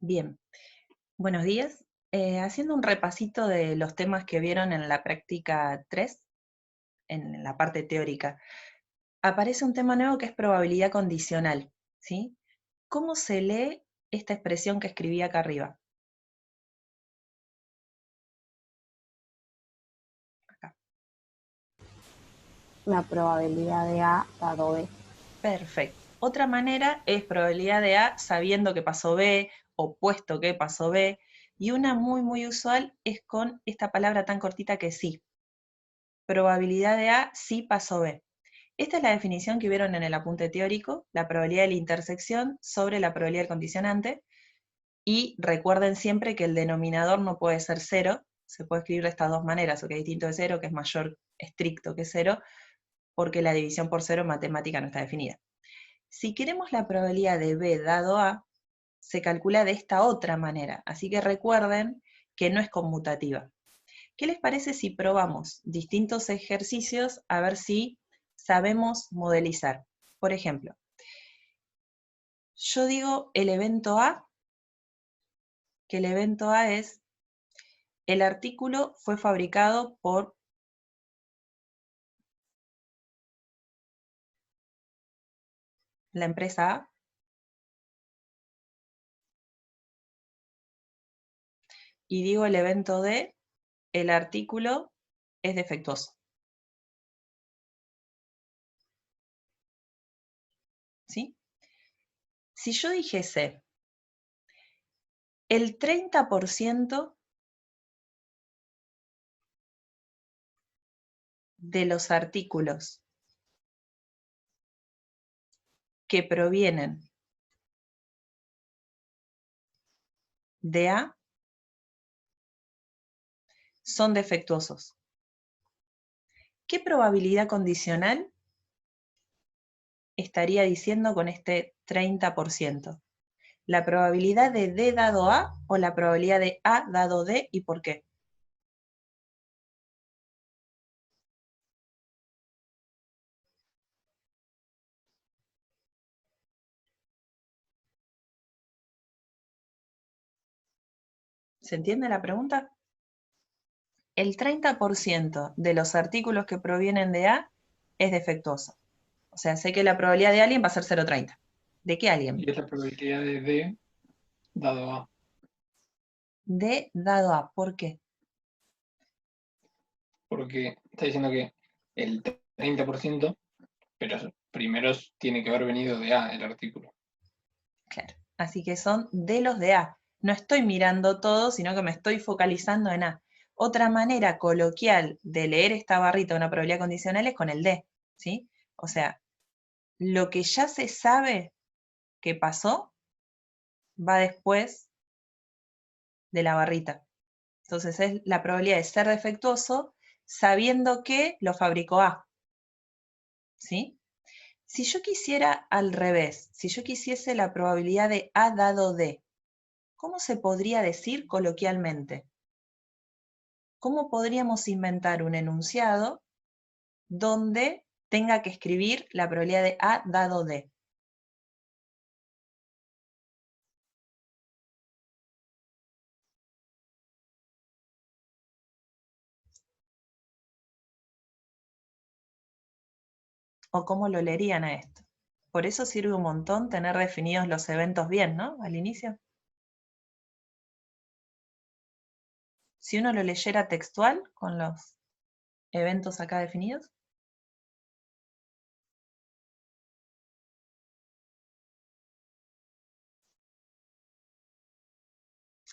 Bien, buenos días. Haciendo un repasito de los temas que vieron en la práctica 3, en la parte teórica, aparece un tema nuevo que es probabilidad condicional, ¿sí? ¿Cómo se lee esta expresión que escribí acá arriba? Acá. La probabilidad de A dado B. Perfecto. Otra manera es probabilidad de A sabiendo que pasó B o puesto que pasó B, y una muy usual es con esta palabra tan cortita que sí. Probabilidad de A sí pasó B. Esta es la definición que vieron en el apunte teórico, la probabilidad de la intersección sobre la probabilidad del condicionante, y recuerden siempre que el denominador no puede ser cero, se puede escribir de estas dos maneras, o que es distinto de cero, que es mayor estricto que cero, porque la división por cero en matemática no está definida. Si queremos la probabilidad de B dado A, se calcula de esta otra manera, así que recuerden que no es conmutativa. ¿Qué les parece si probamos distintos ejercicios a ver si sabemos modelizar? Por ejemplo, yo digo el evento A, que el evento A es el artículo fue fabricado por la empresa A, y digo el evento D, el artículo es defectuoso. ¿Sí? Si yo dijese el 30% de los artículos que provienen de A son defectuosos, ¿qué probabilidad condicional estaría diciendo con este 30%? ¿La probabilidad de D dado A o la probabilidad de A dado D y por qué? ¿Se entiende la pregunta? El 30% de los artículos que provienen de A es defectuoso. O sea, sé que la probabilidad de alguien va a ser 0,30. ¿De qué alguien? Y es la probabilidad de D dado A, D dado A. ¿Por qué? porque está diciendo que el 30%, pero primero tiene que haber venido de A el artículo. Claro. Así que son de los de A. No estoy mirando todo, sino que me estoy focalizando en A. Otra manera coloquial de leer esta barrita de una probabilidad condicional es con el D, ¿sí? O sea, lo que ya se sabe que pasó va después de la barrita. Entonces es la probabilidad de ser defectuoso sabiendo que lo fabricó A, ¿sí? Si yo quisiera al revés, si yo quisiese la probabilidad de A dado D, ¿cómo se podría decir coloquialmente? ¿Cómo podríamos inventar un enunciado donde tenga que escribir la probabilidad de A dado D? ¿O cómo lo leerían a esto? Por eso sirve un montón tener definidos los eventos bien, ¿no? Al inicio. Si uno lo leyera textual, con los eventos acá definidos.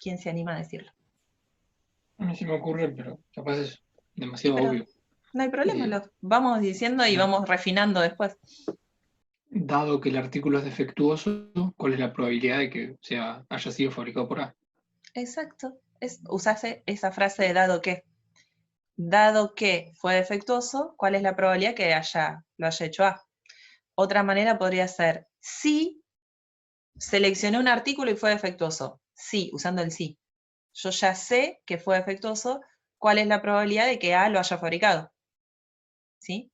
¿Quién se anima a decirlo? A mí se me ocurre, pero capaz es Sí, demasiado pero obvio. no hay problema, Eh, lo vamos diciendo y vamos refinando después. Dado que el artículo es defectuoso, ¿cuál es la probabilidad de que haya sido fabricado por A? Exacto. Usase esa frase de dado que. Dado que fue defectuoso, ¿cuál es la probabilidad que lo haya hecho A? Otra manera podría ser, si seleccioné un artículo y fue defectuoso. Sí, usando el sí. Yo ya sé que fue defectuoso, ¿cuál es la probabilidad de que A lo haya fabricado? ¿Sí?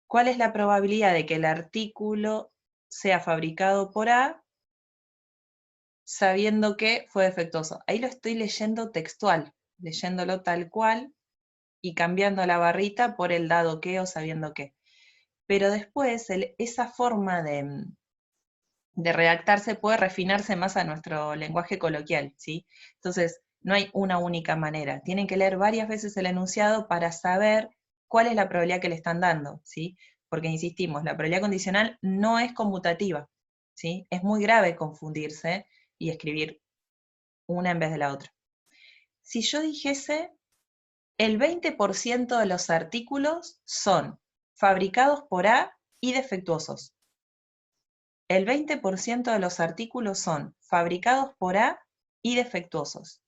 ¿Cuál es la probabilidad de que el artículo sea fabricado por A? sabiendo que fue defectuoso. Ahí lo estoy leyendo textual, leyéndolo tal cual y cambiando la barrita por el dado que o sabiendo que. Pero después esa forma de redactarse puede refinarse más a nuestro lenguaje coloquial, ¿sí? Entonces, no hay una única manera. Tienen que leer varias veces el enunciado para saber cuál es la probabilidad que le están dando, ¿sí? Porque, insistimos, la probabilidad condicional no es conmutativa, ¿sí? Es muy grave confundirse y escribir una en vez de la otra. Si yo dijese, el 20% de los artículos son fabricados por A y defectuosos. El 20% de los artículos son fabricados por A y defectuosos.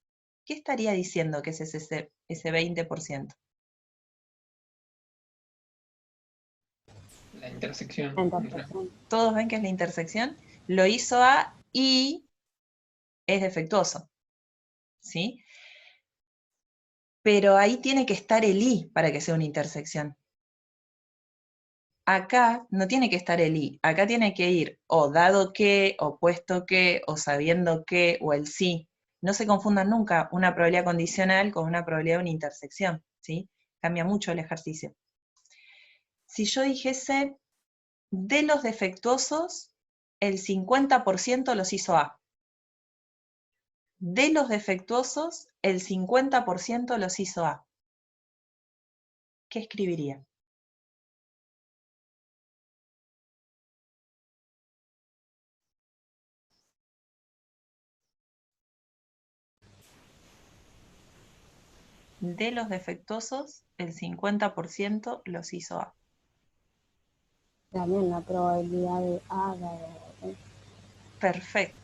¿Qué estaría diciendo que es ese 20%? La intersección. La intersección. Todos ven que es la intersección. Lo hizo A y es defectuoso, ¿sí? Pero ahí tiene que estar el I para que sea una intersección. Acá no tiene que estar el I, acá tiene que ir o dado que, o puesto que, o sabiendo que, o el sí. No se confundan nunca una probabilidad condicional con una probabilidad de una intersección, ¿sí? Cambia mucho el ejercicio. Si yo dijese, de los defectuosos, el 50% los hizo A. De los defectuosos, el 50% los hizo A. ¿Qué escribiría? De los defectuosos, el 50% los hizo A. También la probabilidad de A dado B. Perfecto.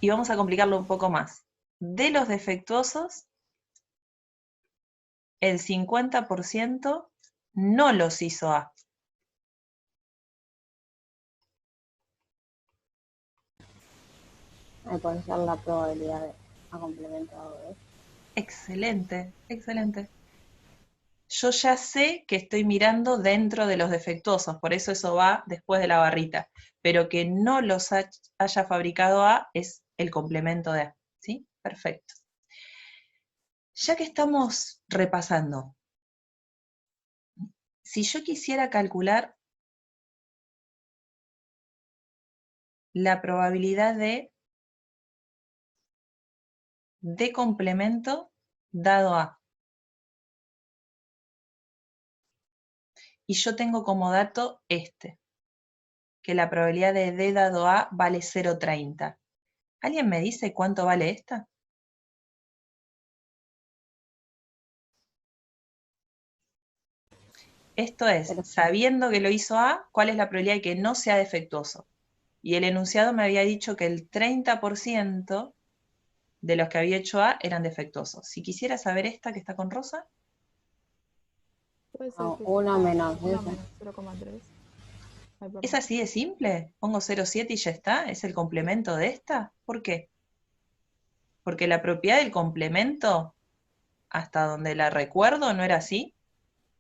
Y vamos a complicarlo un poco más. De los defectuosos, el 50% no los hizo A. Ahí puede ser la probabilidad de A complemento dado B. Excelente, excelente. Yo ya sé que estoy mirando dentro de los defectuosos, por eso eso va después de la barrita. Pero que no los haya fabricado A es el complemento de A. ¿Sí? Perfecto. Ya que estamos repasando, si yo quisiera calcular la probabilidad de complemento dado A, y yo tengo como dato que la probabilidad de D dado A vale 0,30. ¿Alguien me dice cuánto vale esta? Esto es, Pero sabiendo que lo hizo A, ¿cuál es la probabilidad de que no sea defectuoso? Y el enunciado me había dicho que el 30% de los que había hecho A eran defectuosos. Si quisiera saber esta que está con rosa, Puede ser que 1 sea menos 1 ese. menos 0,3. Ay, ¿es perdón. así de simple? Pongo 0,7 y ya está, ¿es el complemento de esta? ¿Por qué? Porque la propiedad del complemento, hasta donde la recuerdo, no era así.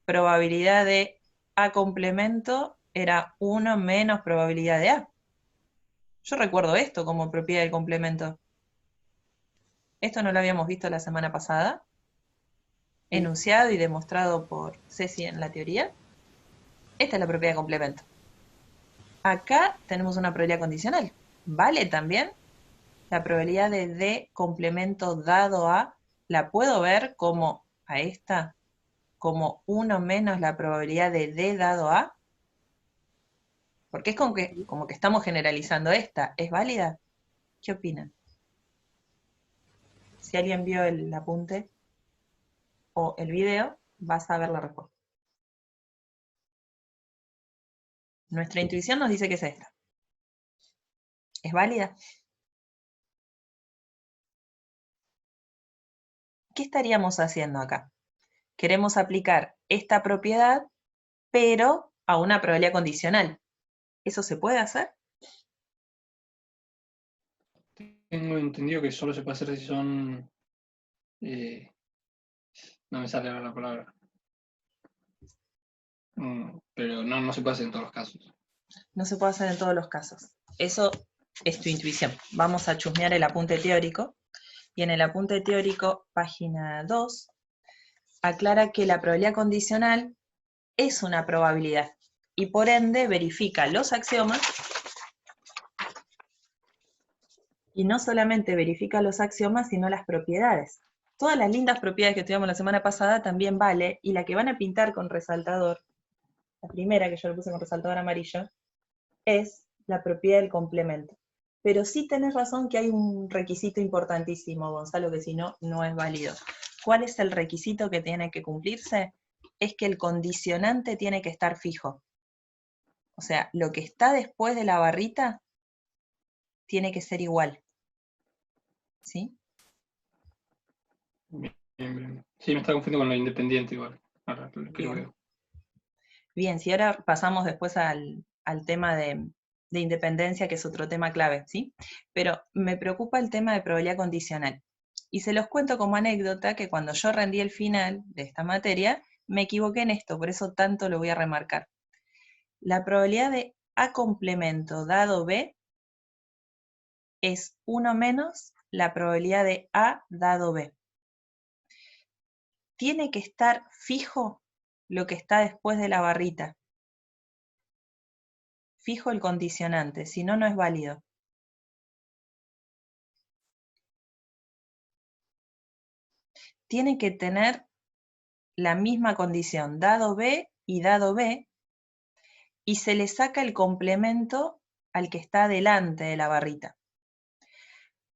Probabilidad de A complemento era 1 menos probabilidad de A. Yo recuerdo esto como propiedad del complemento. Esto no lo habíamos visto la semana pasada, enunciado y demostrado por Ceci en la teoría. Esta es la propiedad de complemento. Acá tenemos una probabilidad condicional. ¿Vale también? La probabilidad de D complemento dado A, la puedo ver como a esta, como 1 menos la probabilidad de D dado A. Porque es como que estamos generalizando esta. ¿Es válida? ¿Qué opinan? Si alguien vio el apunte o el video, vas a ver la respuesta. Nuestra intuición nos dice que es esta. ¿Es válida? ¿Qué estaríamos haciendo acá? Queremos aplicar esta propiedad, pero a una probabilidad condicional. ¿Eso se puede hacer? Tengo entendido que solo se puede hacer si son. No me sale ahora la palabra. Pero no se puede hacer en todos los casos. No se puede hacer en todos los casos. Eso es tu intuición. Vamos a chusmear el apunte teórico. Y en el apunte teórico, página 2, aclara que la probabilidad condicional es una probabilidad y por ende verifica los axiomas y no solamente verifica los axiomas, sino las propiedades. Todas las lindas propiedades que estudiamos la semana pasada también vale, y la que van a pintar con resaltador, la primera que yo le puse con resaltador amarillo, es la propiedad del complemento. Pero sí tenés razón que hay un requisito importantísimo, Gonzalo, que si no, no es válido. ¿Cuál es el requisito que tiene que cumplirse? Es que el condicionante tiene que estar fijo. O sea, lo que está después de la barrita tiene que ser igual. ¿Sí? Bien, bien. Sí, me está confundiendo con lo independiente igual. Ahora que lo Bien. veo. Bien, si ahora pasamos después al tema de independencia, que es otro tema clave, ¿sí? Pero me preocupa el tema de probabilidad condicional. Y se los cuento como anécdota que cuando yo rendí el final de esta materia, me equivoqué en esto, por eso tanto lo voy a remarcar. La probabilidad de A complemento dado B es 1 menos la probabilidad de A dado B. Tiene que estar fijo lo que está después de la barrita. Fijo el condicionante, si no, no es válido. Tiene que tener la misma condición, dado B y dado B, y se le saca el complemento al que está delante de la barrita.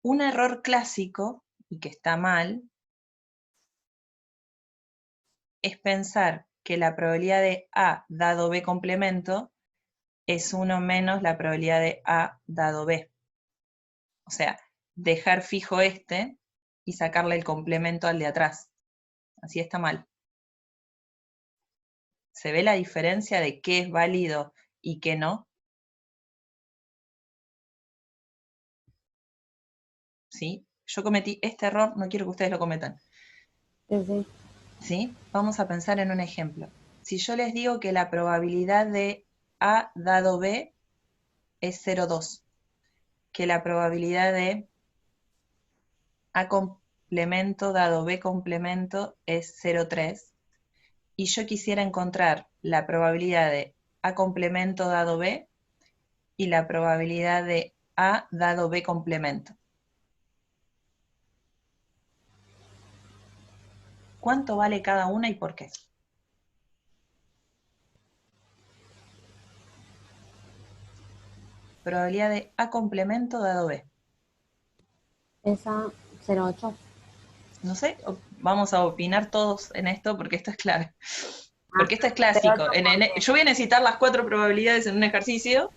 Un error clásico, y que está mal, es pensar que la probabilidad de A dado B complemento es 1 menos la probabilidad de A dado B. O sea, dejar fijo este y sacarle el complemento al de atrás. Así está mal. ¿Se ve la diferencia de qué es válido y qué no? ¿Sí? Yo cometí este error, no quiero que ustedes lo cometan. Sí, sí. ¿Sí? Vamos a pensar en un ejemplo. Si yo les digo que la probabilidad de A dado B es 0,2, que la probabilidad de A complemento dado B complemento es 0,3, y yo quisiera encontrar la probabilidad de A complemento dado B y la probabilidad de A dado B complemento. ¿Cuánto vale cada una y por qué? Probabilidad de A complemento dado B. Esa 0,8. No sé, vamos a opinar todos en esto porque esto es clave. Ah, Porque esto es clásico. 0,8 Yo voy a necesitar las 4 probabilidades en un ejercicio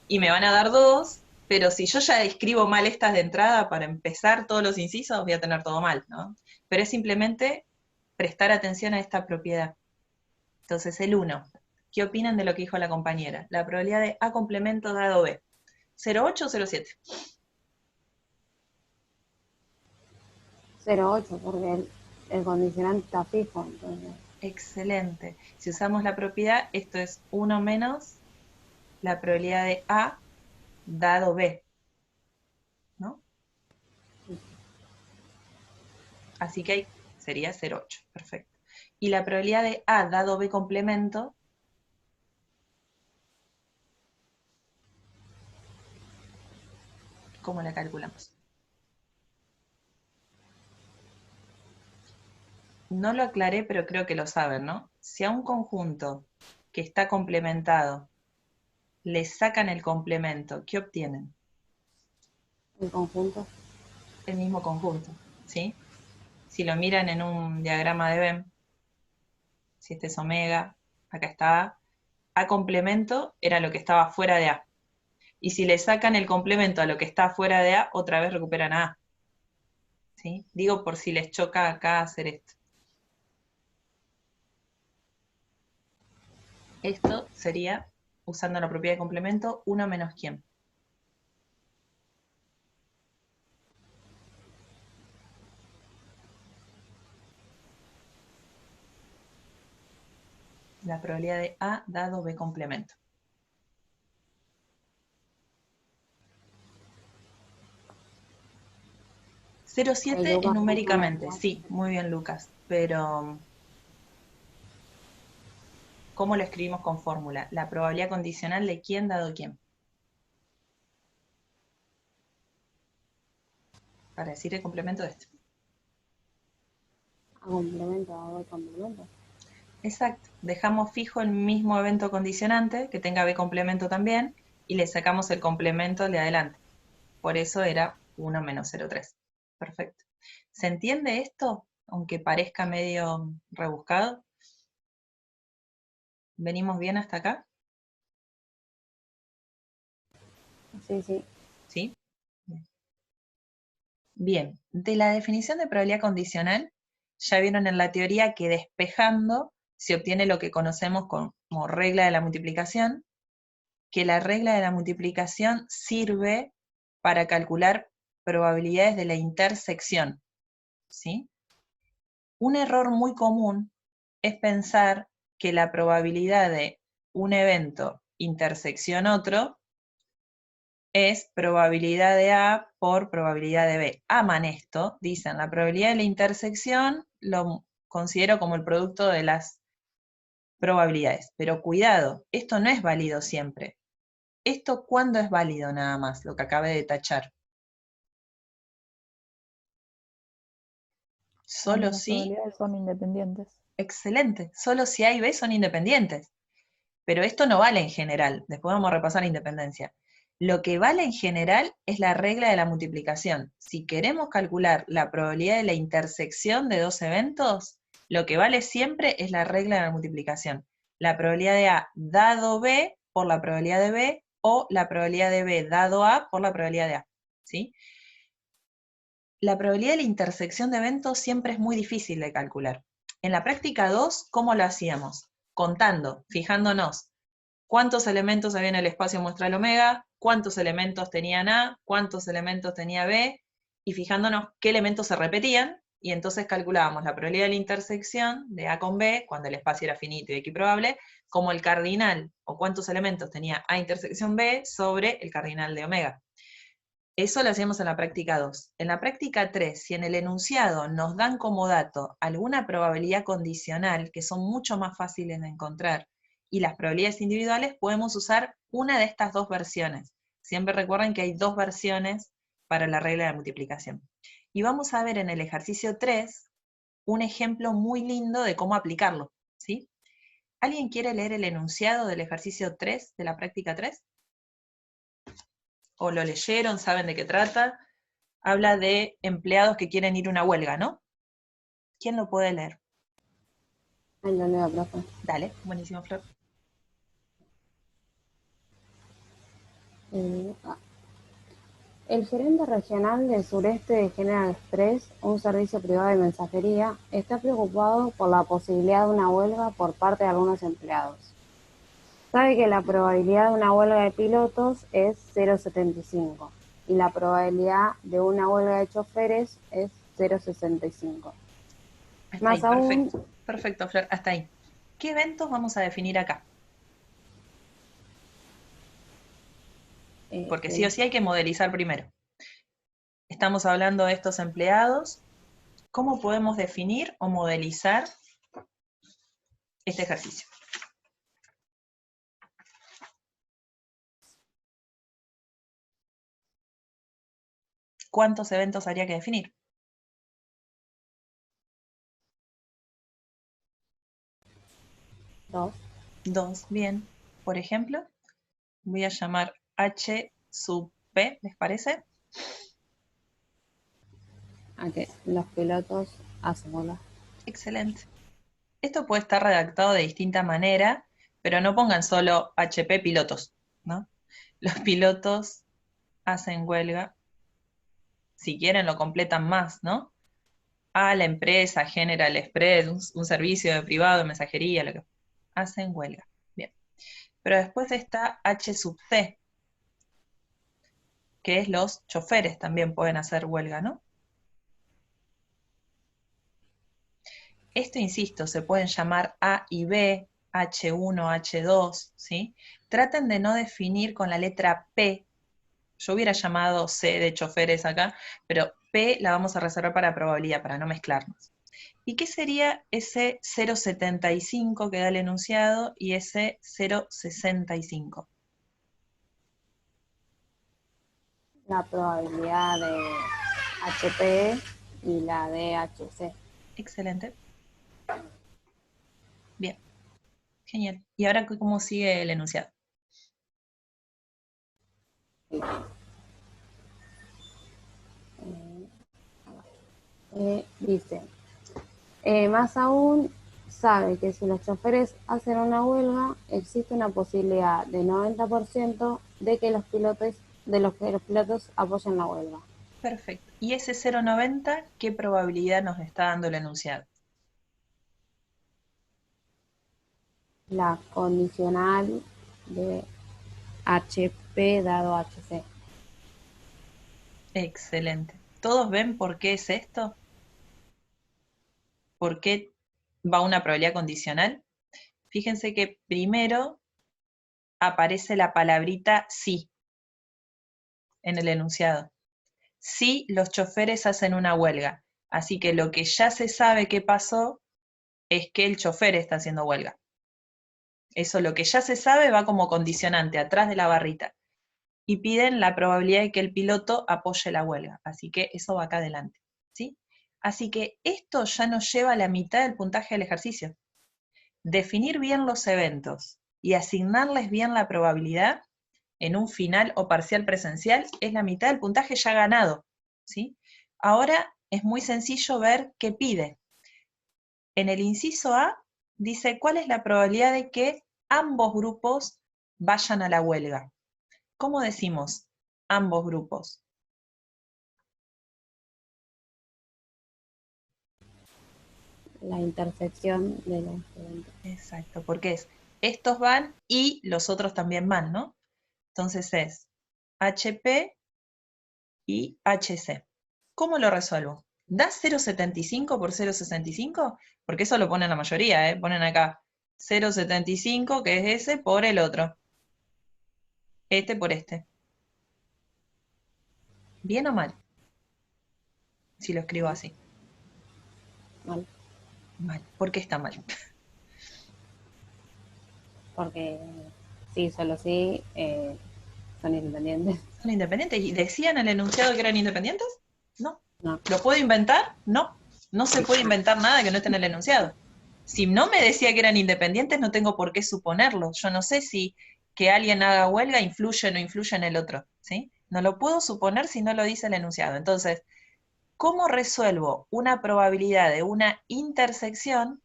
y me van a dar 2, pero si yo ya escribo mal estas de entrada para empezar todos los incisos, voy a tener todo mal, ¿no? Pero es simplemente prestar atención a esta propiedad. Entonces, el 1. ¿Qué opinan de lo que dijo la compañera? La probabilidad de A complemento dado B. ¿0,8 o 0,7? 0,8 porque el condicionante está fijo, entonces. Excelente. Si usamos la propiedad, esto es 1 menos la probabilidad de A dado B, ¿no? Así que ahí sería 0,8, perfecto. Y la probabilidad de A dado B complemento, ¿cómo la calculamos? No lo aclaré, pero creo que lo saben, ¿no? Si a un conjunto que está complementado le sacan el complemento, ¿qué obtienen? El conjunto. El mismo conjunto, ¿sí? Si lo miran en un diagrama de Venn, si este es omega, acá está A complemento era lo que estaba fuera de A. Y si le sacan el complemento a lo que está fuera de A, otra vez recuperan a A. ¿Sí? Digo por si les choca acá hacer esto. Esto sería, usando la propiedad de complemento, 1 menos quién. La probabilidad de A dado B complemento. 0,7 es Lucas, numéricamente, justo sí, muy bien Lucas, pero ¿cómo lo escribimos con fórmula? La probabilidad condicional de quién dado quién. Para decir el complemento de esto. a complemento, a B complemento. Exacto, dejamos fijo el mismo evento condicionante, que tenga B complemento también, y le sacamos el complemento al de adelante. Por eso era 1 menos 0,3. Perfecto. ¿Se entiende esto? Aunque parezca medio rebuscado. ¿Venimos bien hasta acá? Sí, sí. ¿Sí? Bien, de la definición de probabilidad condicional, ya vieron en la teoría que despejando se obtiene lo que conocemos como regla de la multiplicación, que la regla de la multiplicación sirve para calcular probabilidades de la intersección, ¿sí? Un error muy común es pensar que la probabilidad de un evento intersección otro es probabilidad de A por probabilidad de B. Aman esto, dicen, la probabilidad de la intersección lo considero como el producto de las probabilidades. Pero cuidado, esto no es válido siempre. ¿Esto cuándo es válido nada más? Lo que acabé de tachar. Cuando Solo las si, probabilidades son independientes. excelente, solo si A y B son independientes. Pero esto no vale en general, después vamos a repasar la independencia. Lo que vale en general es la regla de la multiplicación. Si queremos calcular la probabilidad de la intersección de dos eventos, lo que vale siempre es la regla de la multiplicación. La probabilidad de A dado B por la probabilidad de B, o la probabilidad de B dado A por la probabilidad de A. ¿Sí? La probabilidad de la intersección de eventos siempre es muy difícil de calcular. En la práctica 2, ¿cómo lo hacíamos? Contando, fijándonos cuántos elementos había en el espacio muestral omega, cuántos elementos tenían A, cuántos elementos tenía B, y fijándonos qué elementos se repetían, y entonces calculábamos la probabilidad de la intersección de A con B, cuando el espacio era finito y equiprobable, como el cardinal, o cuántos elementos tenía A intersección B sobre el cardinal de omega. Eso lo hacemos en la práctica 2. En la práctica 3, si en el enunciado nos dan como dato alguna probabilidad condicional, que son mucho más fáciles de encontrar, y las probabilidades individuales, podemos usar una de estas dos versiones. Siempre recuerden que hay dos versiones para la regla de multiplicación. Y vamos a ver en el ejercicio 3 un ejemplo muy lindo de cómo aplicarlo, ¿sí? ¿Alguien quiere leer el enunciado del ejercicio 3 de la práctica 3? ¿O lo leyeron? ¿Saben de qué trata? Habla de empleados que quieren ir a una huelga, ¿no? ¿Quién lo puede leer? Ahí lo leo, profe. Dale, buenísimo, Flor. Eh, ah, El gerente regional del sureste de General Express, un servicio privado de mensajería, está preocupado por la posibilidad de una huelga por parte de algunos empleados. Sabe que la probabilidad de una huelga de pilotos es 0,75 y la probabilidad de una huelga de choferes es 0,65. Hasta ahí, Más aún, perfecto. Perfecto, Flor, hasta ahí. ¿Qué eventos vamos a definir acá? Porque sí o sí hay que modelizar primero. Estamos hablando de estos empleados. ¿Cómo podemos definir o modelizar este ejercicio? ¿Cuántos eventos habría que definir? 2. 2, bien. Por ejemplo, voy a llamar H sub P, ¿les parece? A que los pilotos hacen huelga. Excelente. Esto puede estar redactado de distinta manera, pero no pongan solo HP pilotos, ¿no? Los pilotos hacen huelga, si quieren lo completan más, ¿no? A la empresa General Express, un servicio de privado de mensajería, lo que hacen huelga. Bien. Pero después está H sub C, que es los choferes también pueden hacer huelga, ¿no? Esto, insisto, se pueden llamar A y B, H1, H2, ¿sí? Traten de no definir con la letra P. Yo hubiera llamado C de choferes acá, pero P la vamos a reservar para probabilidad, para no mezclarnos. ¿Y qué sería ese 0,75 que da el enunciado y ese 0,65? La probabilidad de HP y la de HC. Excelente. Bien, genial. ¿Y ahora cómo sigue el enunciado? Dice, más aún, sabe que si los choferes hacen una huelga, existe una posibilidad de 90% de que los pilotos apoyen la huelga. Perfecto. ¿Y ese 0,90 qué probabilidad nos está dando el enunciado? La condicional de HP dado HC. Excelente. ¿Todos ven por qué es esto? ¿Por qué va una probabilidad condicional? Fíjense que primero aparece la palabrita sí en el enunciado. Sí, los choferes hacen una huelga. Así que lo que ya se sabe que pasó es que el chofer está haciendo huelga. Eso, lo que ya se sabe, va como condicionante atrás de la barrita. Y piden la probabilidad de que el piloto apoye la huelga. Así que eso va acá adelante, ¿sí? Así que esto ya nos lleva a la mitad del puntaje del ejercicio. Definir bien los eventos y asignarles bien la probabilidad en un final o parcial presencial es la mitad del puntaje ya ganado, ¿sí? Ahora es muy sencillo ver qué pide. En el inciso A dice cuál es la probabilidad de que ambos grupos vayan a la huelga. ¿Cómo decimos ambos grupos? La intersección de los eventos. Exacto, porque es estos van y los otros también van, ¿no? Entonces es HP y HC. ¿Cómo lo resuelvo? ¿Da 0,75 por 0,65? Porque eso lo ponen la mayoría, ¿eh? Ponen acá 0,75, que es ese, por el otro. Este por este. ¿Bien o mal? Si lo escribo así. Mal, Mal. ¿Por qué está mal? porque sí, solo sí, son independientes. ¿Son independientes? ¿Y decían en el enunciado que eran independientes? No. No, ¿Lo puedo inventar? No. No se puede inventar nada que no esté en el enunciado. Si no me decía que eran independientes, no tengo por qué suponerlo. Yo no sé si que alguien haga huelga influye o no influye en el otro, ¿sí? No lo puedo suponer si no lo dice el enunciado. Entonces, ¿cómo resuelvo una probabilidad de una intersección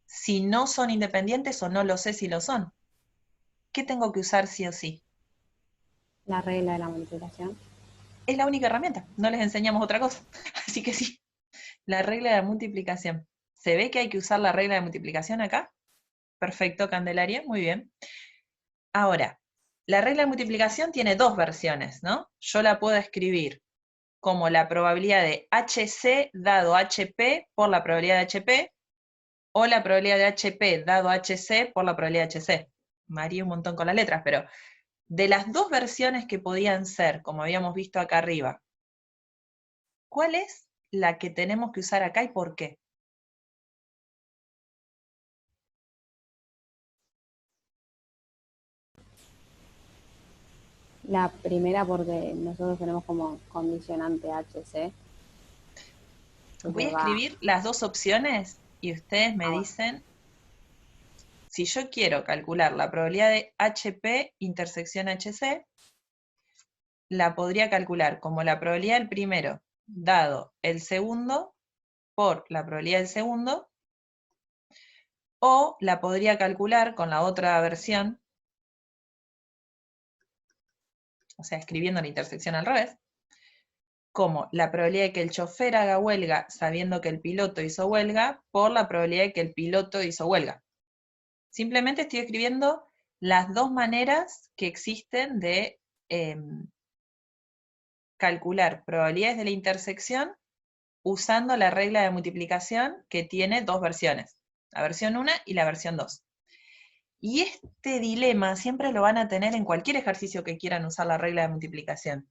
si no son independientes o no lo sé si lo son? ¿Qué tengo que usar sí o sí? la regla de la multiplicación. Es la única herramienta, no les enseñamos otra cosa. Así que sí, la regla de la multiplicación. ¿Se ve que hay que usar la regla de multiplicación acá? Perfecto, Candelaria, muy bien. Ahora, la regla de multiplicación tiene dos versiones, ¿no? Yo la puedo escribir como la probabilidad de HC dado HP por la probabilidad de HP, o la probabilidad de HP dado HC por la probabilidad de HC. María un montón con las letras, pero de las dos versiones que podían ser, como habíamos visto acá arriba, ¿cuál es la que tenemos que usar acá y por qué? La primera porque nosotros tenemos como condicionante HC. Voy a Entonces va, escribir las dos opciones y ustedes me bueno, dicen si yo quiero calcular la probabilidad de HP intersección HC, la podría calcular como la probabilidad del primero dado el segundo por la probabilidad del segundo, o la podría calcular con la otra versión, o sea, escribiendo la intersección al revés, como la probabilidad de que el chofer haga huelga sabiendo que el piloto hizo huelga por la probabilidad de que el piloto hizo huelga. Simplemente estoy escribiendo las dos maneras que existen de calcular probabilidades de la intersección usando la regla de multiplicación que tiene dos versiones, la versión 1 y la versión 2. Y este dilema siempre lo van a tener en cualquier ejercicio que quieran usar la regla de multiplicación.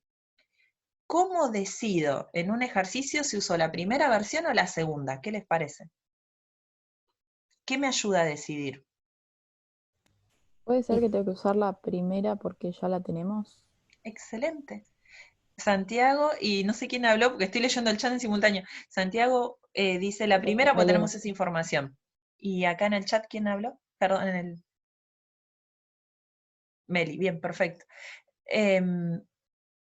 ¿Cómo decido en un ejercicio si uso la primera versión o la segunda? ¿Qué les parece? ¿Qué me ayuda a decidir? Puede ser que tengo que usar la primera porque ya la tenemos. Excelente. Santiago, y no sé quién habló, porque estoy leyendo el chat en simultáneo. Santiago dice la primera porque Melina. tenemos esa información. Y acá en el chat, ¿quién habló? Perdón, en el... Meli, bien, perfecto.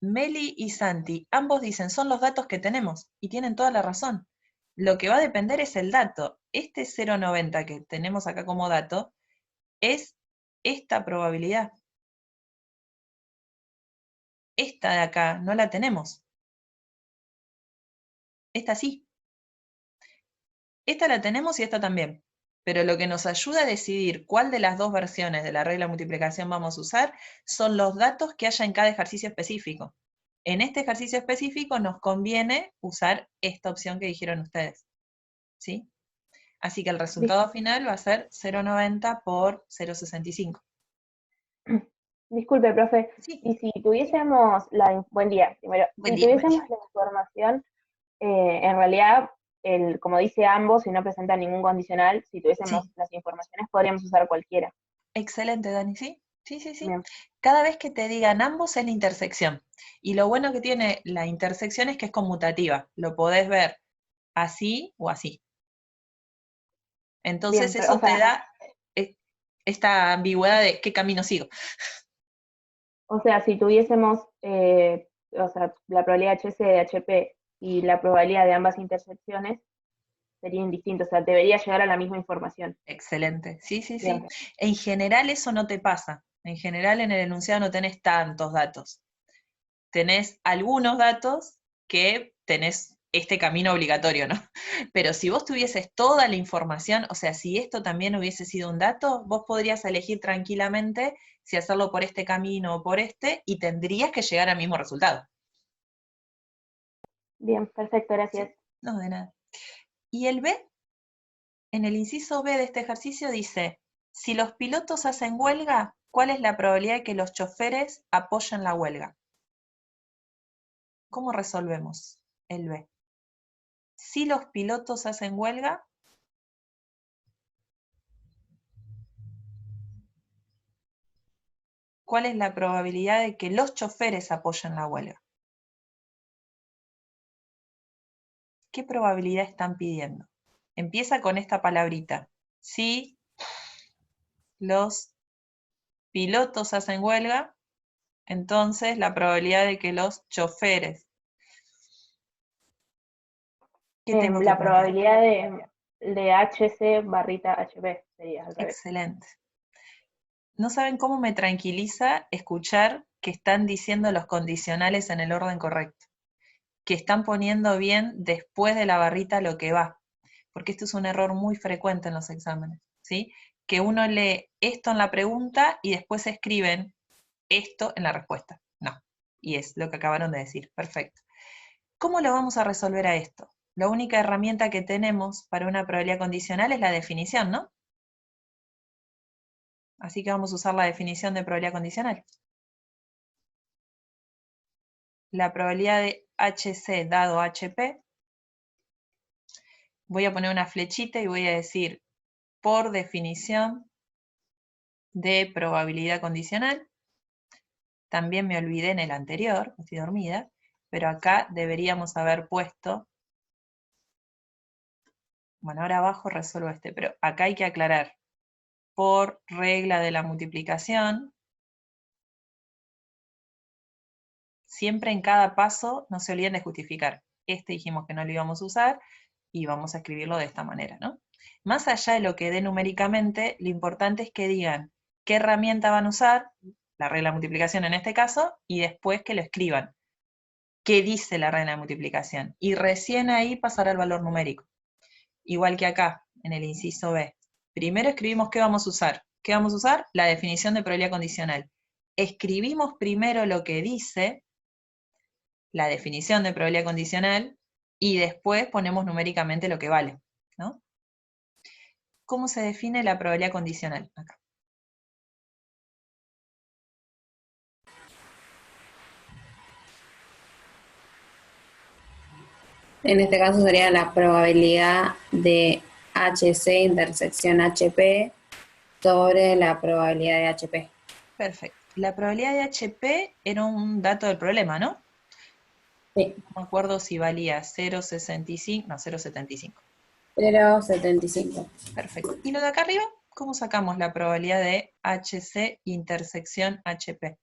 Meli y Santi, ambos dicen, son los datos que tenemos, y tienen toda la razón. Lo que va a depender es el dato. Este 0,90 que tenemos acá como dato es esta probabilidad. Esta de acá no la tenemos. Esta sí. Esta la tenemos y esta también. Pero lo que nos ayuda a decidir cuál de las dos versiones de la regla de multiplicación vamos a usar son los datos que haya en cada ejercicio específico. En este ejercicio específico nos conviene usar esta opción que dijeron ustedes. ¿Sí? Así que el resultado final va a ser 0,90 por 0,65. Disculpe, profe. Sí. Y si tuviésemos buen día, primero. Buen Si día, tuviésemos María. la información, en realidad, como dice ambos, si no presenta ningún condicional, si tuviésemos Sí. las informaciones, podríamos usar cualquiera. Excelente, Dani, ¿sí? Sí, sí, sí. Bien. Cada vez que te digan ambos es la intersección. Y lo bueno que tiene la intersección es que es conmutativa. Lo podés ver así o así. Entonces Bien, pero, eso o te sea, da esta ambigüedad de qué camino sigo. si tuviésemos, la probabilidad HC de HP y la probabilidad de ambas intersecciones serían distintos, o sea, debería llegar a la misma información. Excelente, sí, sí, sí. Bien. En general eso no te pasa. En general en el enunciado no tenés tantos datos. Tenés algunos datos que tenés este camino obligatorio, ¿no? Pero si vos tuvieses toda la información, o sea, si esto también hubiese sido un dato, vos podrías elegir tranquilamente si hacerlo por este camino o por este, y tendrías que llegar al mismo resultado. Bien, perfecto, gracias. ¿Sí? No, de nada. Y el B, en el inciso B de este ejercicio dice, si los pilotos hacen huelga, ¿cuál es la probabilidad de que los choferes apoyen la huelga? ¿Cómo resolvemos el B? Si los pilotos hacen huelga, ¿cuál es la probabilidad de que los choferes apoyen la huelga? ¿Qué probabilidad están pidiendo? Empieza con esta palabrita. Si los pilotos hacen huelga, entonces la probabilidad de que los choferes... ¿Qué tengo que La poner? probabilidad de HC barrita HP sería al revés. Excelente. No saben cómo me tranquiliza escuchar que están diciendo los condicionales en el orden correcto, que están poniendo bien después de la barrita lo que va, porque esto es un error muy frecuente en los exámenes, ¿sí? Que uno lee esto en la pregunta y después escriben esto en la respuesta. No, y es lo que acabaron de decir, perfecto. ¿Cómo lo vamos a resolver a esto? La única herramienta que tenemos para una probabilidad condicional es la definición, ¿no? Así que vamos a usar la definición de probabilidad condicional. La probabilidad de HC dado HP, voy a poner una flechita y voy a decir, por definición de probabilidad condicional, también me olvidé en el anterior, estoy dormida, pero acá deberíamos haber puesto, bueno, ahora abajo resuelvo este, pero acá hay que aclarar, por regla de la multiplicación, siempre en cada paso no se olviden de justificar. Este dijimos que no lo íbamos a usar y vamos a escribirlo de esta manera, ¿no? Más allá de lo que dé numéricamente, lo importante es que digan qué herramienta van a usar, la regla de multiplicación en este caso, y después que lo escriban. ¿Qué dice la regla de multiplicación? Y recién ahí pasará el valor numérico. Igual que acá, en el inciso B. Primero escribimos qué vamos a usar. ¿Qué vamos a usar? La definición de probabilidad condicional. Escribimos primero lo que dice la definición de probabilidad condicional y después ponemos numéricamente lo que vale, ¿no? ¿Cómo se define la probabilidad condicional? Acá. En este caso sería la probabilidad de HC intersección HP sobre la probabilidad de HP. Perfecto. La probabilidad de HP era un dato del problema, ¿no? Sí. No me acuerdo si valía 0,65, no, 0,75. 0,75. Perfecto. ¿Y lo de acá arriba? ¿Cómo sacamos la probabilidad de HC intersección HP?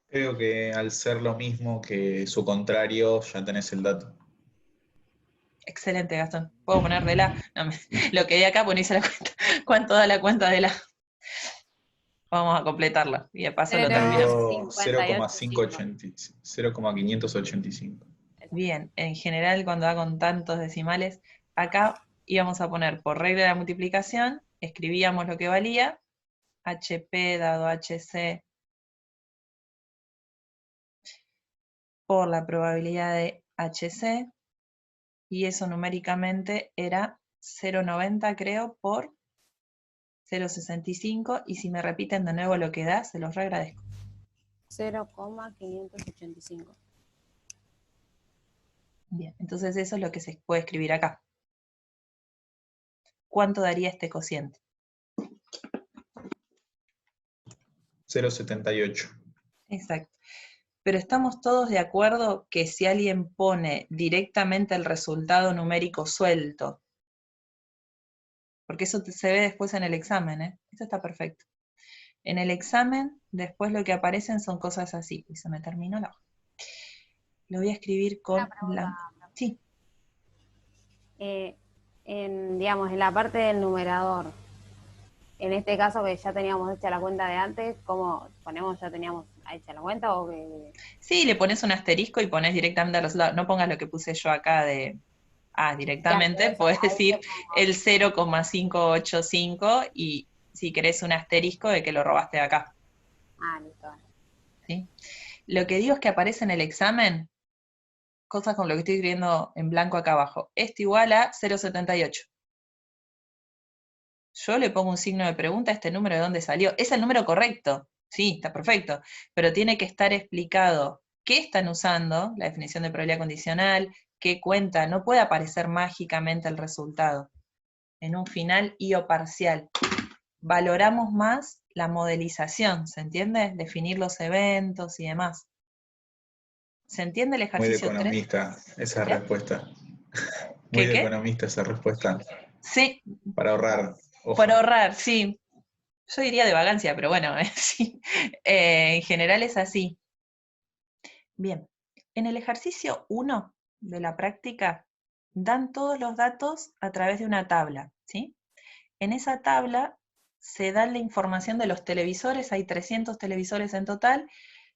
Creo que al ser lo mismo que su contrario, ya tenés el dato. Excelente, Gastón. ¿Puedo poner de la? No, lo que di acá, ponéis la cuenta. ¿Cuánto da la cuenta de la? Vamos a completarla. Y de paso lo terminamos. 0,585. Bien, en general cuando da con tantos decimales, acá íbamos a poner por regla de la multiplicación, escribíamos lo que valía, HP dado HC por la probabilidad de HC, y eso numéricamente era 0,90 creo por 0,65, y si me repiten de nuevo lo que da, se los reagradezco. 0,585. Bien, entonces eso es lo que se puede escribir acá. ¿Cuánto daría este cociente? 0,78. Exacto. Pero estamos todos de acuerdo que si alguien pone directamente el resultado numérico suelto, porque eso se ve después en el examen, ¿eh? Esto está perfecto. En el examen, después lo que aparecen son cosas así. Y se me terminó la hoja. Lo voy a escribir con blanco. Sí. Digamos, en la parte del numerador, en este caso que ya teníamos hecha la cuenta de antes, ¿cómo ponemos ya teníamos hecha la cuenta o que...? Sí, le pones un asterisco y pones directamente el resultado. No pongas lo que puse yo acá de... directamente, podés decir el 0,585 y si querés un asterisco de que lo robaste de acá. Listo. ¿Sí? Lo que digo es que aparece en el examen cosas como lo que estoy escribiendo en blanco acá abajo. Esto igual a 0,78. Yo le pongo un signo de pregunta a este número de dónde salió. ¿Es el número correcto? Sí, está perfecto. Pero tiene que estar explicado qué están usando, la definición de probabilidad condicional, qué cuenta. No puede aparecer mágicamente el resultado en un final y o parcial. Valoramos más la modelización, ¿se entiende? Definir los eventos y demás. ¿Se entiende el Muy de ejercicio 3? economista esa respuesta. Muy de ¿Qué? economista esa respuesta. Sí, Para ahorrar. Ojo. para ahorrar, sí. Yo diría de vagancia, pero bueno, sí. En general es así. Bien, en el ejercicio 1 de la práctica dan todos los datos a través de una tabla, ¿sí? En esa tabla se da la información de los televisores, hay 300 televisores en total,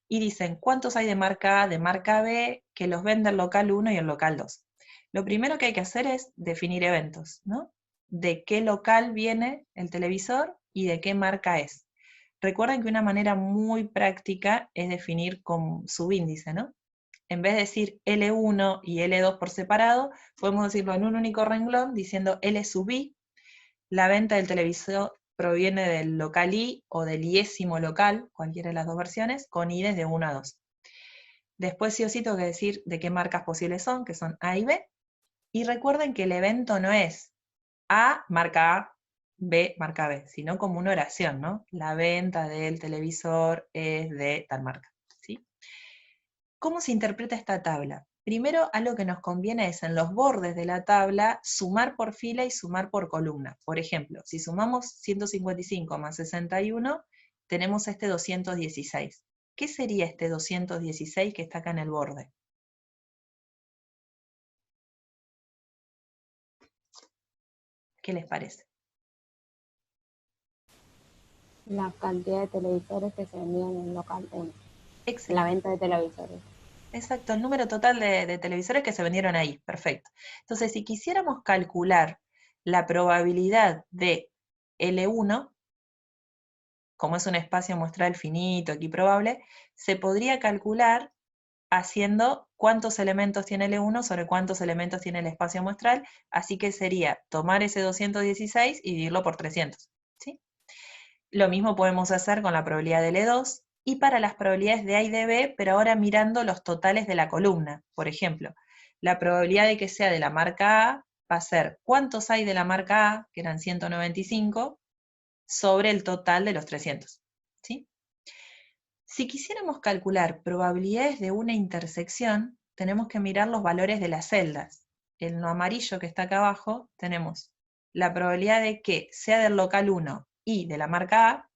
y dicen cuántos hay de marca A, de marca B, que los vende el local 1 y el local 2. Lo primero que hay que hacer es definir eventos, ¿no? De qué local viene el televisor y de qué marca es. Recuerden que una manera muy práctica es definir con subíndice, ¿no? En vez de decir L1 y L2 por separado, podemos decirlo en un único renglón diciendo L sub I. La venta del televisor proviene del local I o del iésimo local, cualquiera de las dos versiones, con I desde 1 a 2. Después sí o sí tengo que decir de qué marcas posibles son, que son A y B. Y recuerden que el evento no es A marca A, B marca B, sino como una oración, ¿no? La venta del televisor es de tal marca, ¿sí? ¿Cómo se interpreta esta tabla? Primero, algo que nos conviene es en los bordes de la tabla sumar por fila y sumar por columna. Por ejemplo, si sumamos 155 más 61, tenemos este 216. ¿Qué sería este 216 que está acá en el borde? ¿Qué les parece? La cantidad de televisores que se vendían en el local 1. Excelente. La venta de televisores. Exacto, el número total de televisores que se vendieron ahí, perfecto. Entonces, si quisiéramos calcular la probabilidad de L1, como es un espacio muestral finito, equiprobable, se podría calcular haciendo cuántos elementos tiene L1 sobre cuántos elementos tiene el espacio muestral, así que sería tomar ese 216 y dividirlo por 300, ¿sí? Lo mismo podemos hacer con la probabilidad de L2, y para las probabilidades de A y de B, pero ahora mirando los totales de la columna. Por ejemplo, la probabilidad de que sea de la marca A va a ser cuántos hay de la marca A, que eran 195, sobre el total de los 300. ¿Sí? Si quisiéramos calcular probabilidades de una intersección, tenemos que mirar los valores de las celdas. En lo amarillo que está acá abajo tenemos la probabilidad de que sea del local 1 y de la marca A.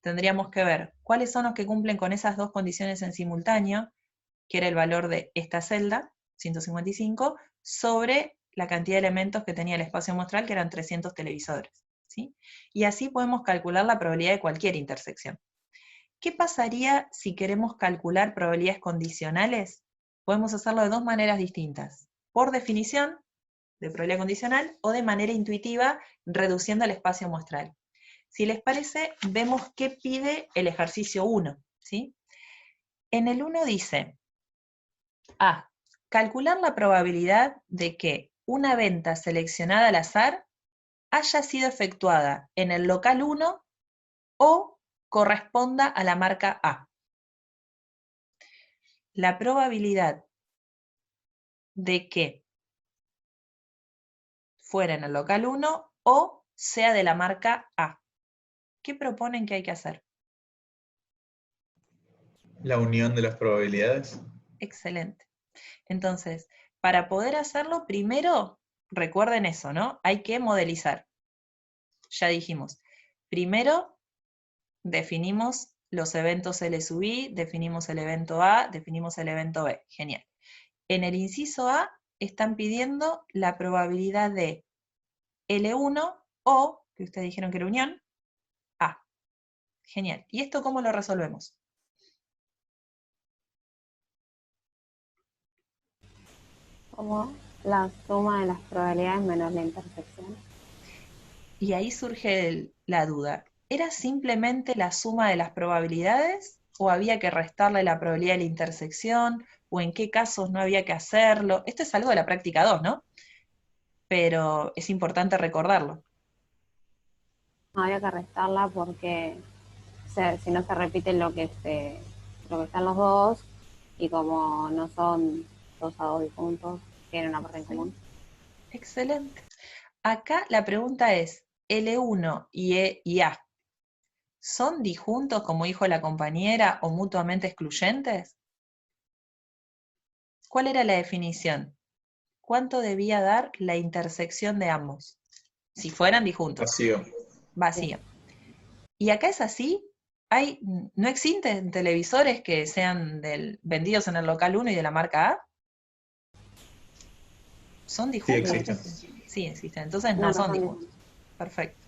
Tendríamos que ver cuáles son los que cumplen con esas dos condiciones en simultáneo, que era el valor de esta celda, 155, sobre la cantidad de elementos que tenía el espacio muestral, que eran 300 televisores. ¿Sí? Y así podemos calcular la probabilidad de cualquier intersección. ¿Qué pasaría si queremos calcular probabilidades condicionales? Podemos hacerlo de dos maneras distintas. Por definición, de probabilidad condicional, o de manera intuitiva, reduciendo el espacio muestral. Si les parece, vemos qué pide el ejercicio 1. ¿Sí? En el 1 dice, A, calcular la probabilidad de que una venta seleccionada al azar haya sido efectuada en el local 1 o corresponda a la marca A. La probabilidad de que fuera en el local 1 o sea de la marca A. ¿Qué proponen que hay que hacer? La unión de las probabilidades. Excelente. Entonces, para poder hacerlo, primero, recuerden eso, ¿no? Hay que modelizar. Ya dijimos, primero definimos los eventos L sub I, definimos el evento A, definimos el evento B. Genial. En el inciso A están pidiendo la probabilidad de L1 o, que ustedes dijeron que era unión, A. Genial. ¿Y esto cómo lo resolvemos? Como la suma de las probabilidades menos la intersección. Y ahí surge la duda. ¿Era simplemente la suma de las probabilidades o había que restarle la probabilidad de la intersección? ¿O en qué casos no había que hacerlo? Esto es algo de la práctica 2, ¿no? Pero es importante recordarlo. No había que restarla porque si no se repite lo que están los dos, y como no son 2 a 2 disjuntos, tienen una parte en común. Excelente. Acá la pregunta es, L1 y E y A, ¿son disjuntos, como dijo la compañera, o mutuamente excluyentes? ¿Cuál era la definición? ¿Cuánto debía dar la intersección de ambos? Si fueran disjuntos. Vacío. Vacío. ¿Y acá es así? ¿No existen televisores que sean vendidos en el local 1 y de la marca A? ¿Son Sí disjuntos? existen. Sí, existen. Entonces No, no no son son disjuntos. Perfecto.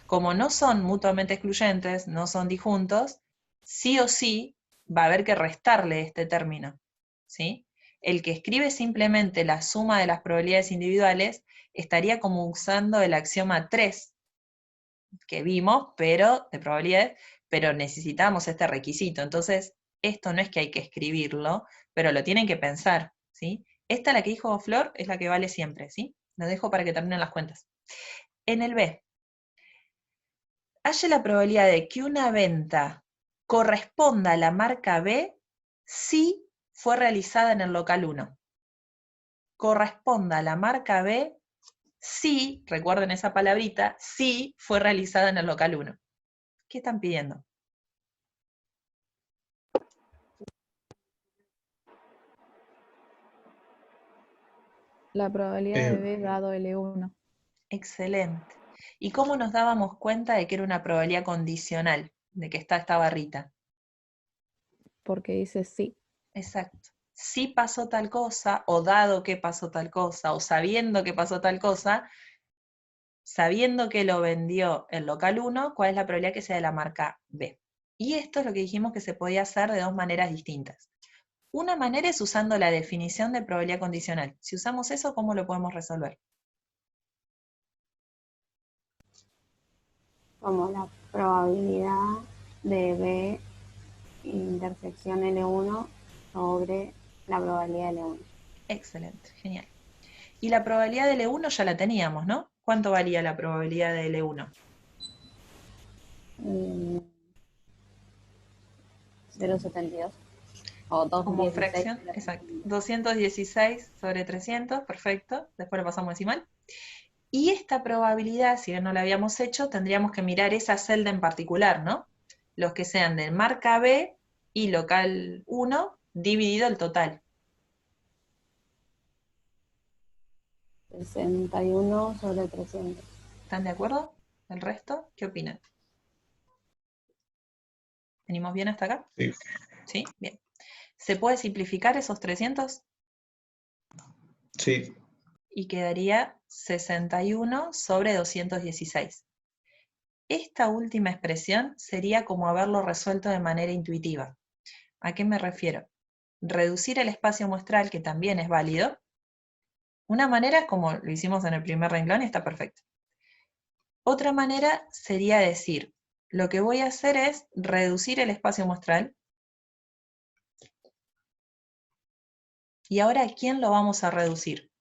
Como no son mutuamente excluyentes, no son disjuntos, sí o sí va a haber que restarle este término. ¿Sí? El que escribe simplemente la suma de las probabilidades individuales estaría como usando el axioma 3 que vimos, pero de probabilidades, pero necesitamos este requisito. Entonces, esto no es que hay que escribirlo, pero lo tienen que pensar, ¿sí? Esta, la que dijo Flor, es la que vale siempre, ¿sí? Lo dejo para que terminen las cuentas. En el B, halle la probabilidad de que una venta corresponda a la marca B si fue realizada en el local 1. Corresponda a la marca B si, recuerden esa palabrita, si fue realizada en el local 1. ¿Qué están pidiendo? La probabilidad de B dado L1, Excelente. ¿Y cómo nos dábamos cuenta de que era una probabilidad condicional, de que está esta barrita? porque dice sí. Exacto. Si pasó tal cosa, o dado que pasó tal cosa, o sabiendo que pasó tal cosa, sabiendo que lo vendió el local 1, ¿cuál es la probabilidad que sea de la marca B? Y esto es lo que dijimos que se podía hacer de dos maneras distintas. Una manera es usando la definición de probabilidad condicional. Si usamos eso, ¿cómo lo podemos resolver? Como la probabilidad de B intersección L1 sobre la probabilidad de L1. Excelente, genial. Y la probabilidad de L1 ya la teníamos, ¿no? ¿Cuánto valía la probabilidad de L1? 0,72. O Como 216. fracción, exacto. 216 sobre 300, perfecto. Después lo pasamos a decimal. Y esta probabilidad, si bien no la habíamos hecho, tendríamos que mirar esa celda en particular, ¿no? Los que sean de marca B y local 1 dividido el total. 61 sobre 300. ¿Están de acuerdo? ¿El resto? ¿Qué opinan? ¿Venimos bien hasta acá? Sí. ¿Sí? Bien. ¿Se puede simplificar esos 300? Sí. Y quedaría 61 sobre 216. Esta última expresión sería como haberlo resuelto de manera intuitiva. ¿A qué me refiero? Reducir el espacio muestral, que también es válido. Una manera, como lo hicimos en el primer renglón, está perfecto. Otra manera sería decir, lo que voy a hacer es reducir el espacio muestral. Y ahora, ¿a quién lo vamos a reducir?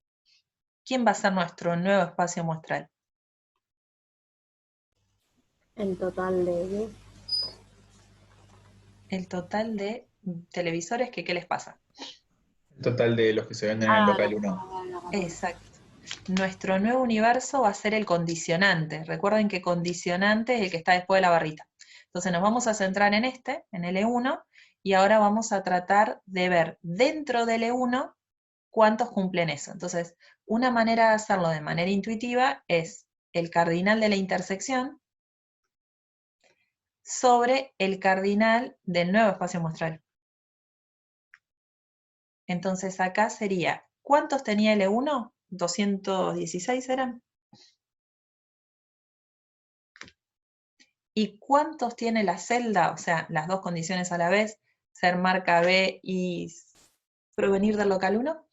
¿Quién va a ser nuestro nuevo espacio muestral? El total de 10. El total de televisores, ¿qué les pasa? El total de los que se venden en el local 1. Exacto. Nuestro nuevo universo va a ser el condicionante. Recuerden que condicionante es el que está después de la barrita. Entonces nos vamos a centrar en este, en L1, y ahora vamos a tratar de ver dentro del L1 cuántos cumplen eso. Entonces, una manera de hacerlo de manera intuitiva es el cardinal de la intersección sobre el cardinal del nuevo espacio muestral. Entonces acá sería, ¿cuántos tenía L1? 216 eran. ¿Y cuántos tiene la celda? O sea, las dos condiciones a la vez, ser marca B y provenir del local 1.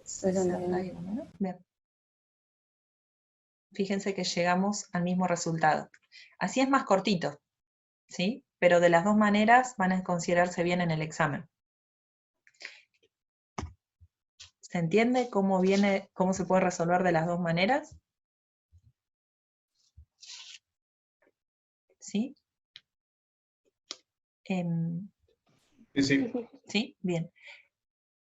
61, ¿no? Bien. Fíjense que llegamos al mismo resultado. Así es más cortito, ¿sí? Pero de las dos maneras van a considerarse bien en el examen. ¿Se entiende cómo se puede resolver de las dos maneras? ¿Sí? Sí. ¿Sí? Bien.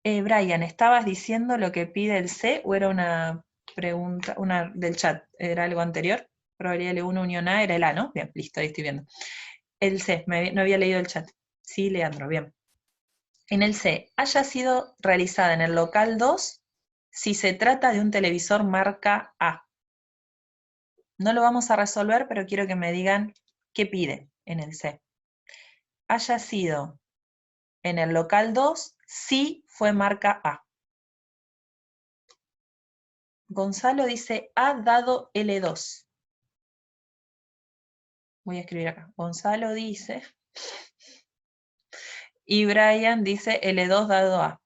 Brian, ¿estabas diciendo lo que pide el C o era una pregunta, una del chat? ¿Era algo anterior? Probabilidad L1 unión A era el A, ¿no? Bien, listo, ahí estoy viendo. El C, no había leído el chat. Sí, Leandro, bien. En el C, haya sido realizada en el local 2 si se trata de un televisor marca A. No lo vamos a resolver, pero quiero que me digan qué pide en el C. Haya sido en el local 2 si fue marca A. Gonzalo dice A dado L2. Voy a escribir acá. Gonzalo dice. Y Brian dice L2 dado A.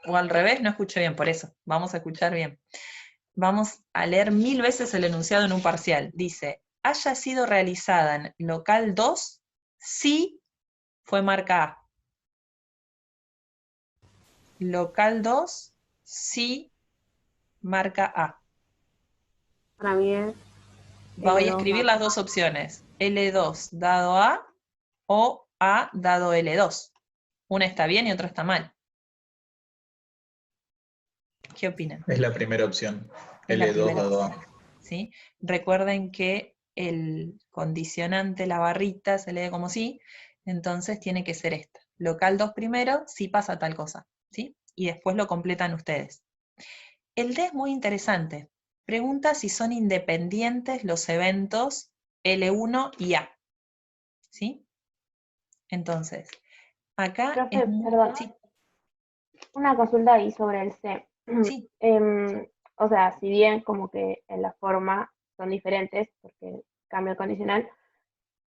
O al revés, no escuché bien, por eso. Vamos a escuchar bien. Vamos a leer 1000 veces el enunciado en un parcial. Dice, haya sido realizada en local 2 si fue marca A. Local 2 si marca A. Para mí es Voy a L2 escribir dado las dos opciones. L2 dado A o A dado L2. Una está bien y otra está mal. ¿Qué opinan? Es la primera opción. Es la L2 primera dado opción, A. ¿sí? Recuerden que el condicionante, la barrita, se lee como sí, entonces tiene que ser esta. Local 2 primero, si pasa tal cosa, ¿sí? Y después lo completan ustedes. El D es muy interesante. Pregunta si son independientes los eventos L1 y A, ¿sí? Entonces, acá Profe, es muy... perdón, Sí, una consulta ahí sobre el C. sí. O sea, si bien como que en la forma son diferentes, porque cambia el condicional,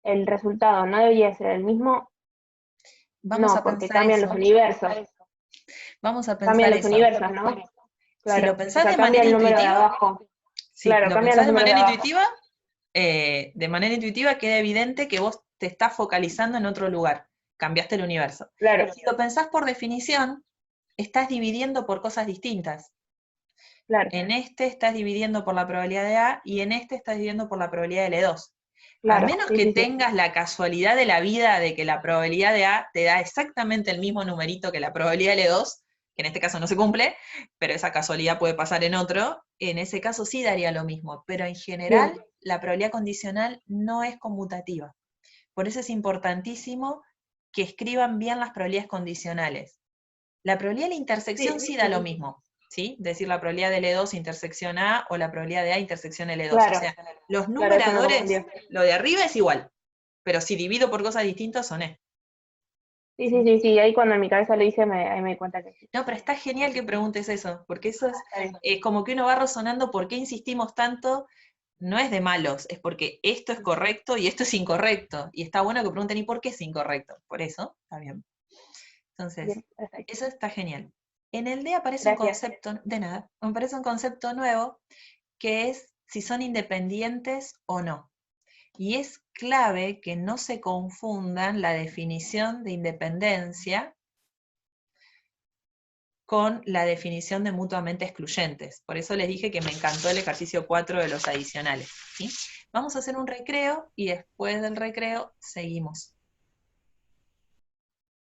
el resultado no debería ser el mismo. Vamos No, a porque pensar cambian eso. los universos. Vamos a Cambian pensar los eso. universos, ¿no? Si lo Claro. O pensás sea, de cambia manera el número de intuitiva, abajo. si Claro, lo cambian pensás los números de abajo. de manera intuitiva queda evidente que vos te estás focalizando en otro lugar. Cambiaste el universo. Claro, Si lo pensás por definición, estás dividiendo por cosas distintas. claro. En este estás dividiendo por la probabilidad de A y en este estás dividiendo por la probabilidad de L2. Claro, A menos sí, que sí, sí. tengas la casualidad de la vida de que la probabilidad de A te da exactamente el mismo numerito que la probabilidad de L2, que en este caso no se cumple, pero esa casualidad puede pasar en otro, en ese caso sí daría lo mismo, pero en general Bien. la probabilidad condicional no es conmutativa. Por eso es importantísimo que escriban bien las probabilidades condicionales. La probabilidad de la intersección Sí, sí da sí, lo sí. mismo, ¿sí? Decir la probabilidad de L2 intersección A o la probabilidad de A intersección L2. Claro, O sea, los claro, eso me numeradores, confundió. lo de arriba es igual, pero si divido por cosas distintas son E. Sí, sí, sí, sí, ahí cuando en mi cabeza lo hice, ahí me di cuenta que sí. No, pero está genial que preguntes eso, porque eso Está bien. es como que uno va razonando por qué insistimos tanto, no es de malos, es porque esto es correcto y esto es incorrecto. Y está bueno que pregunten, ¿y por qué es incorrecto? Por eso, está bien. Entonces, Bien, perfecto. eso está genial. En el D aparece un Gracias. concepto, de nada, aparece un concepto nuevo que es si son independientes o no. Y es clave que no se confundan la definición de independencia con la definición de mutuamente excluyentes. Por eso les dije que me encantó el ejercicio 4 de los adicionales, ¿sí? Vamos a hacer un recreo y después del recreo seguimos.